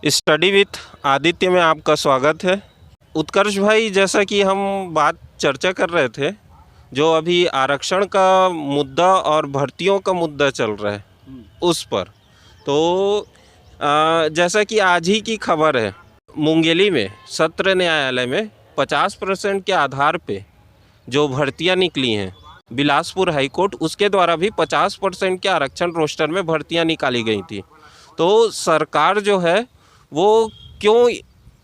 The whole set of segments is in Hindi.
स्टडी विथ आदित्य में आपका स्वागत है। उत्कर्ष भाई, जैसा कि हम बात चर्चा कर रहे थे, जो अभी आरक्षण का मुद्दा और भर्तियों का मुद्दा चल रहा है उस पर, तो जैसा कि आज ही की खबर है, मुंगेली में सत्र न्यायालय में 50% के आधार पे जो भर्तियां निकली हैं, बिलासपुर हाईकोर्ट उसके द्वारा भी 50% के आरक्षण रोस्टर में भर्तियां निकाली गई थी। तो सरकार जो है वो क्यों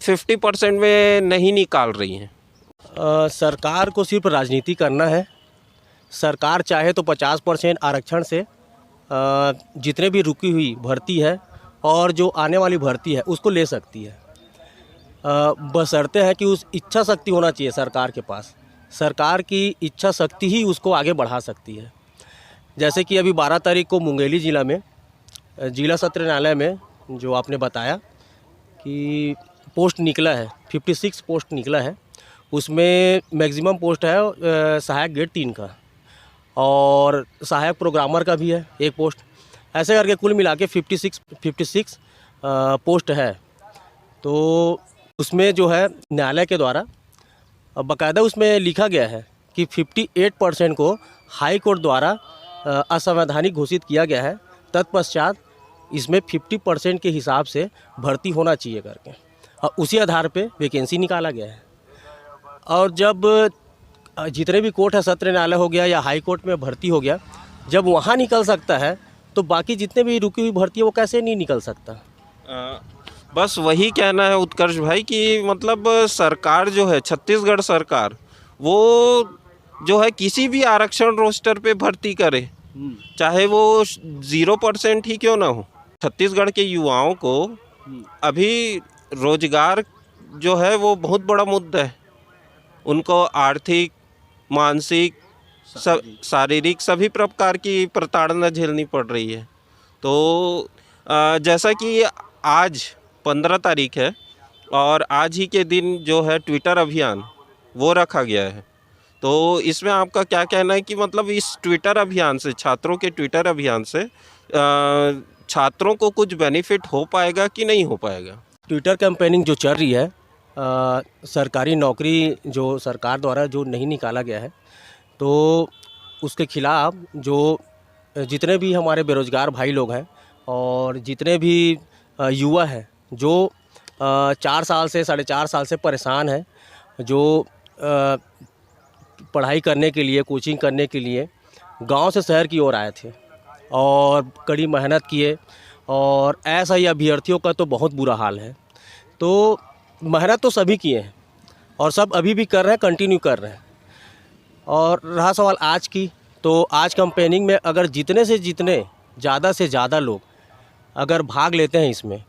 50% में नहीं निकाल रही है? सरकार को सिर्फ राजनीति करना है। सरकार चाहे तो 50% आरक्षण से जितने भी रुकी हुई भर्ती है और जो आने वाली भर्ती है उसको ले सकती है। बशर्ते है कि उस इच्छा शक्ति होना चाहिए सरकार के पास। सरकार की इच्छा शक्ति ही उसको आगे बढ़ा सकती है। जैसे कि अभी 12 तारीख को मुंगेली ज़िला में जिला सत्र न्यायालय में जो आपने बताया कि पोस्ट निकला है, 56 पोस्ट निकला है। उसमें मैक्सिमम पोस्ट है सहायक ग्रेड 3 का और सहायक प्रोग्रामर का भी है एक पोस्ट। ऐसे करके कुल मिला के 56 पोस्ट है। तो उसमें जो है न्यायालय के द्वारा बाकायदा उसमें लिखा गया है कि 58% को हाई कोर्ट द्वारा असंवैधानिक घोषित किया गया है। तत्पश्चात इसमें 50% के हिसाब से भर्ती होना चाहिए करके और उसी आधार पे वैकेंसी निकाला गया है। और जब जितने भी कोर्ट है, सत्र न्यायालय हो गया या हाई कोर्ट में भर्ती हो गया, जब वहाँ निकल सकता है तो बाकी जितने भी रुकी हुई भर्ती है वो कैसे नहीं निकल सकता? बस वही कहना है उत्कर्ष भाई कि मतलब सरकार जो है, छत्तीसगढ़ सरकार, वो जो है किसी भी आरक्षण रोस्टर पे भर्ती करे, चाहे वो 0% ही क्यों ना हो। छत्तीसगढ़ के युवाओं को अभी रोजगार जो है वो बहुत बड़ा मुद्दा है। उनको आर्थिक, मानसिक, शारीरिक सभी प्रकार की प्रताड़ना झेलनी पड़ रही है। तो जैसा कि आज 15 तारीख है और आज ही के दिन जो है ट्विटर अभियान वो रखा गया है, तो इसमें आपका क्या कहना है कि मतलब इस ट्विटर अभियान से, छात्रों के ट्विटर अभियान से छात्रों को कुछ बेनिफिट हो पाएगा कि नहीं हो पाएगा? ट्विटर कैंपेनिंग जो चल रही है, सरकारी नौकरी जो सरकार द्वारा जो नहीं निकाला गया है, तो उसके खिलाफ जो जितने भी हमारे बेरोजगार भाई लोग हैं और जितने भी युवा हैं जो 4 साल से 4.5 साल से परेशान हैं, जो पढ़ाई करने के लिए, कोचिंग करने के लिए गांव से शहर की ओर आए थे और कड़ी मेहनत किए, और ऐसा ही अभ्यर्थियों का तो बहुत बुरा हाल है। तो मेहनत तो सभी किए हैं और सब अभी भी कर रहे हैं, कंटिन्यू कर रहे हैं। और रहा सवाल आज की, तो आज कैंपेनिंग में अगर जितने से जितने ज़्यादा से ज़्यादा लोग अगर भाग लेते हैं इसमें,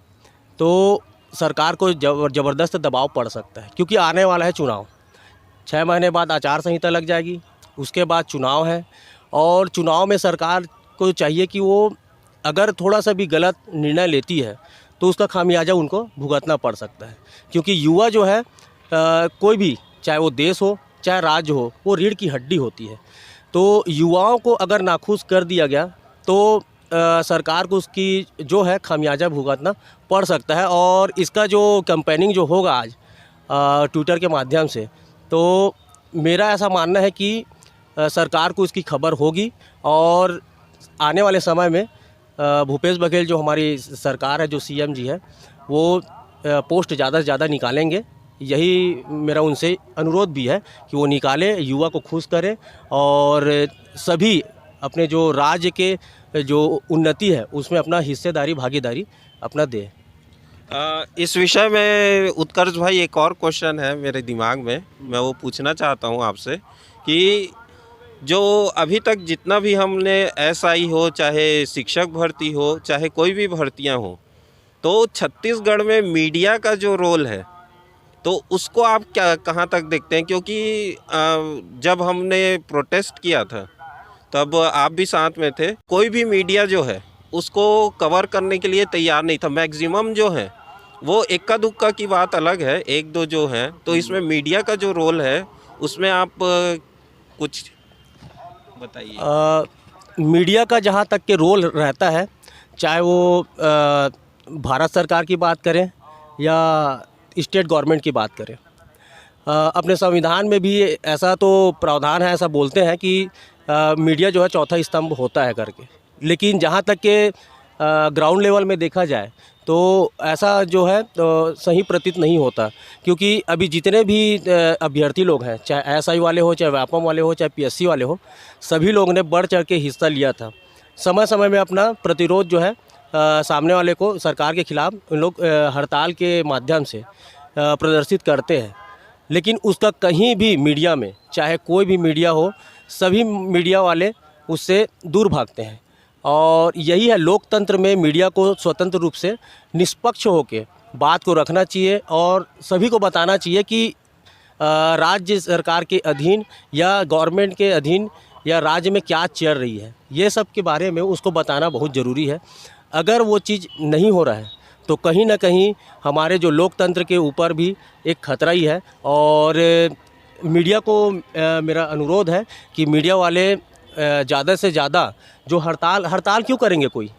तो सरकार को ज़बरदस्त दबाव पड़ सकता है। क्योंकि आने वाला है चुनाव, 6 महीने बाद आचार संहिता लग जाएगी, उसके बाद चुनाव है, और चुनाव में सरकार को चाहिए कि वो अगर थोड़ा सा भी गलत निर्णय लेती है तो उसका खामियाजा उनको भुगतना पड़ सकता है। क्योंकि युवा जो है, कोई भी, चाहे वो देश हो चाहे राज्य हो, वो रीढ़ की हड्डी होती है। तो युवाओं को अगर नाखुश कर दिया गया तो सरकार को उसकी जो है खामियाजा भुगतना पड़ सकता है। और इसका जो कैंपेनिंग जो होगा आज ट्विटर के माध्यम से, तो मेरा ऐसा मानना है कि सरकार को इसकी खबर होगी और आने वाले समय में भूपेश बघेल जो हमारी सरकार है, जो सीएम जी है, वो पोस्ट ज़्यादा से ज़्यादा निकालेंगे। यही मेरा उनसे अनुरोध भी है कि वो निकालें, युवा को खुश करें और सभी अपने जो राज्य के जो उन्नति है उसमें अपना हिस्सेदारी, भागीदारी अपना दें। इस विषय में उत्कर्ष भाई एक और क्वेश्चन है मेरे दिमाग में, मैं वो पूछना चाहता हूँ आपसे कि जो अभी तक जितना भी हमने एसआई हो, चाहे शिक्षक भर्ती हो, चाहे कोई भी भर्तियां हो, तो छत्तीसगढ़ में मीडिया का जो रोल है, तो उसको आप क्या कहाँ तक देखते हैं? क्योंकि जब हमने प्रोटेस्ट किया था तब आप भी साथ में थे, कोई भी मीडिया जो है उसको कवर करने के लिए तैयार नहीं था। मैक्सिमम जो है वो इक्का दुक्का की बात अलग है, एक दो जो है, तो इसमें मीडिया का जो रोल है उसमें आप कुछ बताइए। मीडिया का जहाँ तक के रोल रहता है, चाहे वो भारत सरकार की बात करें या स्टेट गवर्नमेंट की बात करें, अपने संविधान में भी ऐसा तो प्रावधान है, ऐसा बोलते हैं कि मीडिया जो है चौथा स्तंभ होता है करके। लेकिन जहाँ तक के ग्राउंड लेवल में देखा जाए तो ऐसा जो है तो सही प्रतीत नहीं होता, क्योंकि अभी जितने भी अभ्यर्थी लोग हैं, चाहे एसआई वाले हो, चाहे व्यापम वाले हो, चाहे पीएससी वाले हो, सभी लोग ने बढ़ चढ़ के हिस्सा लिया था। समय समय में अपना प्रतिरोध जो है सामने वाले को, सरकार के खिलाफ उन लोग हड़ताल के माध्यम से प्रदर्शित करते हैं। लेकिन उसका कहीं भी मीडिया में, चाहे कोई भी मीडिया हो, सभी मीडिया वाले उससे दूर भागते हैं। और यही है लोकतंत्र में, मीडिया को स्वतंत्र रूप से निष्पक्ष होकर बात को रखना चाहिए और सभी को बताना चाहिए कि राज्य सरकार के अधीन या गवर्नमेंट के अधीन या राज्य में क्या चल रही है, ये सब के बारे में उसको बताना बहुत ज़रूरी है। अगर वो चीज़ नहीं हो रहा है तो कहीं ना कहीं हमारे जो लोकतंत्र के ऊपर भी एक खतरा ही है। और मीडिया को मेरा अनुरोध है कि मीडिया वाले ज़्यादा से ज़्यादा जो हड़ताल क्यों करेंगे कोई,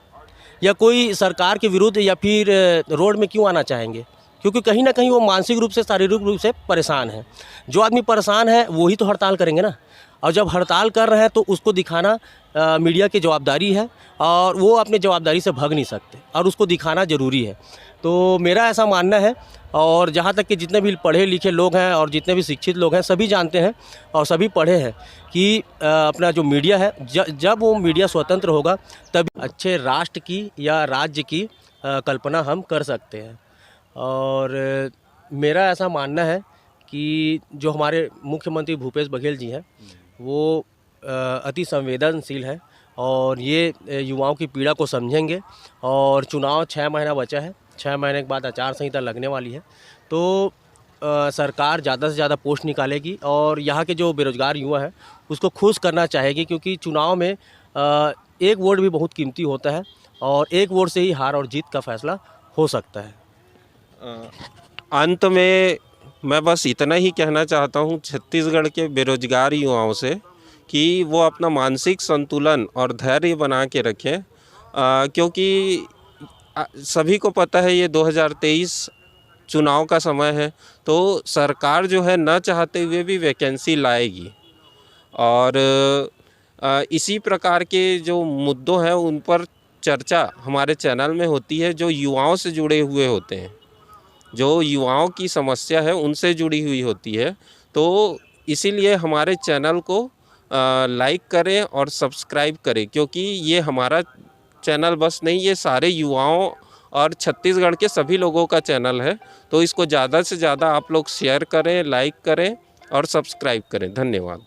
या कोई सरकार के विरुद्ध या फिर रोड में क्यों आना चाहेंगे, क्योंकि कहीं ना कहीं वो मानसिक रूप से, शारीरिक रूप से परेशान है। जो आदमी परेशान है वही तो हड़ताल करेंगे ना। और जब हड़ताल कर रहे हैं तो उसको दिखाना मीडिया की जवाबदारी है, और वो अपनी जवाबदारी से भाग नहीं सकते और उसको दिखाना ज़रूरी है। तो मेरा ऐसा मानना है। और जहाँ तक कि जितने भी पढ़े लिखे लोग हैं और जितने भी शिक्षित लोग हैं, सभी जानते हैं और सभी पढ़े हैं कि अपना जो मीडिया है, जब वो मीडिया स्वतंत्र होगा तब अच्छे राष्ट्र की या राज्य की कल्पना हम कर सकते हैं। और मेरा ऐसा मानना है कि जो हमारे मुख्यमंत्री भूपेश बघेल जी हैं, वो अति संवेदनशील है और ये युवाओं की पीड़ा को समझेंगे। और चुनाव 6 महीना बचा है, 6 महीने के बाद आचार संहिता लगने वाली है, तो सरकार ज़्यादा से ज़्यादा पोस्ट निकालेगी और यहाँ के जो बेरोजगार युवा हैं उसको खुश करना चाहेगी, क्योंकि चुनाव में एक वोट भी बहुत कीमती होता है और एक वोट से ही हार और जीत का फैसला हो सकता है। अंत में मैं बस इतना ही कहना चाहता हूँ छत्तीसगढ़ के बेरोजगार युवाओं से कि वो अपना मानसिक संतुलन और धैर्य बना के रखें, क्योंकि सभी को पता है ये 2023 चुनाव का समय है, तो सरकार जो है न चाहते हुए भी वैकेंसी लाएगी। और इसी प्रकार के जो मुद्दों हैं उन पर चर्चा हमारे चैनल में होती है, जो युवाओं से जुड़े हुए होते हैं, जो युवाओं की समस्या है उनसे जुड़ी हुई होती है। तो इसीलिए हमारे चैनल को लाइक करें और सब्सक्राइब करें, क्योंकि ये हमारा चैनल बस नहीं, ये सारे युवाओं और छत्तीसगढ़ के सभी लोगों का चैनल है। तो इसको ज़्यादा से ज़्यादा आप लोग शेयर करें, लाइक करें और सब्सक्राइब करें। धन्यवाद।